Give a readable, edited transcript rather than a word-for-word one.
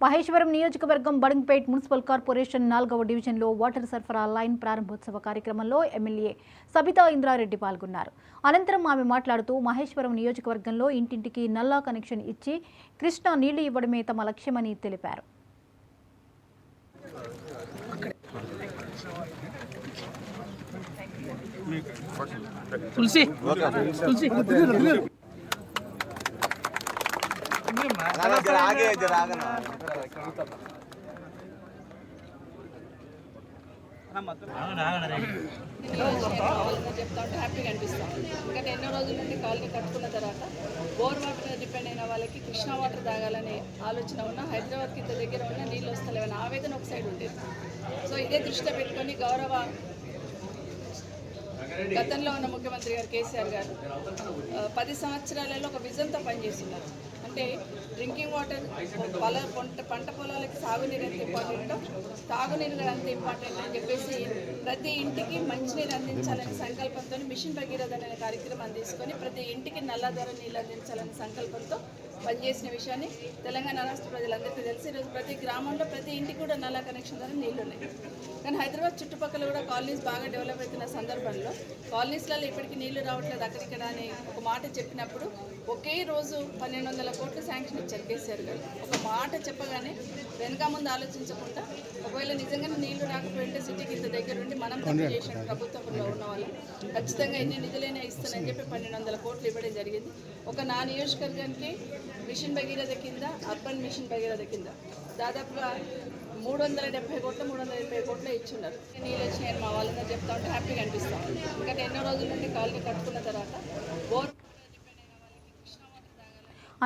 మహేశ్వరం నియోజకవర్గం Badangpet municipal corporation 4వ డివిజన్లో వాటర్ సరఫరా లైన్ ప్రారంభోత్సవ కార్యక్రమంలో ఎమ్మెల్యే సబితా ఇంద్రారెడ్డి పాల్గొన్నారు. అనంతరం ఆమె మాట్లాడుతూ మహేశ్వరం నియోజకవర్గంలో ఇంటింటికి నల్లా కనెక్షన్ ఇచ్చి కృష్ణా నీళ్లు ఇవ్వడమే తమ లక్ష్యమని తెలిపారు. చెప్తా ఉంటే హ్యాపీగా అనిపిస్తాం. ఎందుకంటే ఎన్నో రోజుల నుండి కాలనీ కట్టుకున్న తర్వాత బోర్ వాటర్ మీద డిపెండ్ అయిన వాళ్ళకి కృష్ణా వాటర్ తాగాలనే ఆలోచన ఉన్న హైదరాబాద్కి ఇంత దగ్గర ఉన్న నీళ్ళు వస్తలేవని ఆవేదన ఒక సైడ్ ఉండేది. సో ఇదే దృష్టిలో పెట్టుకొని గతంలో ఉన్న ముఖ్యమంత్రి గారు కేసీఆర్ గారు 10 సంవత్సరాలలో ఒక విజన్తో పనిచేస్తున్నారు. అంటే డ్రింకింగ్ వాటర్ పంట పొలాలకి సాగునీరు ఎంత ఇంపార్టెంటో తాగునీరు కూడా అంత ఇంపార్టెంట్ అని చెప్పేసి ప్రతి ఇంటికి మంచినీరు అందించాలనే సంకల్పంతో మిషన్ భగీరథ అనే కార్యక్రమం తీసుకొని ప్రతి ఇంటికి నల్ల ధర నీళ్ళు అందించాలనే సంకల్పంతో పనిచేసిన విషయాన్ని తెలంగాణ రాష్ట్ర ప్రజలందరికీ తెలిసి ఈరోజు ప్రతి గ్రామంలో ప్రతి ఇంటికి కూడా నల్లా కనెక్షన్ ద్వారా నీళ్ళు ఉన్నాయి. కానీ హైదరాబాద్ చుట్టుపక్కల కూడా కాలనీస్ బాగా డెవలప్ అవుతున్న సందర్భంలో కాలనీస్లలో ఇప్పటికీ నీళ్లు రావట్లేదు అక్కడిక్కడ అని ఒక మాట చెప్పినప్పుడు ఒకే రోజు 1200 కోట్లు శాంక్షన్ ఇచ్చారు కేసీఆర్ గారు. ఒక మాట చెప్పగానే వెనక ముందు ఆలోచించకుండా ఒకవేళ నిజంగానే నీళ్లు రాకపోయింటే సిటీకి ఇంత దగ్గర ఉండి మనం తప్పు చేసిన ప్రభుత్వంలో ఉన్న వాళ్ళు ఖచ్చితంగా ఎన్ని నిధులైనా ఇస్తానని చెప్పి 1200 కోట్లు ఇవ్వడం జరిగింది. ఒక నా నియోజకవర్గానికి మిషన్ భగీరథ కింద అర్బన్ మిషన్ భగీరథ కింద దాదాపుగా 370 కోట్లు 380 కోట్లు ఇచ్చున్నారు. నీళ్ళు వచ్చినాయని మా వాళ్ళందరూ చెప్తా ఉంటే హ్యాపీగా అనిపిస్తాం. ఎందుకంటే ఎన్నో రోజుల నుండి కాలనీ కట్టుకున్న తర్వాత బోర్ డిపెండ్ అయిన వాళ్ళకి కృష్ణా వాటర్ తాగాలి.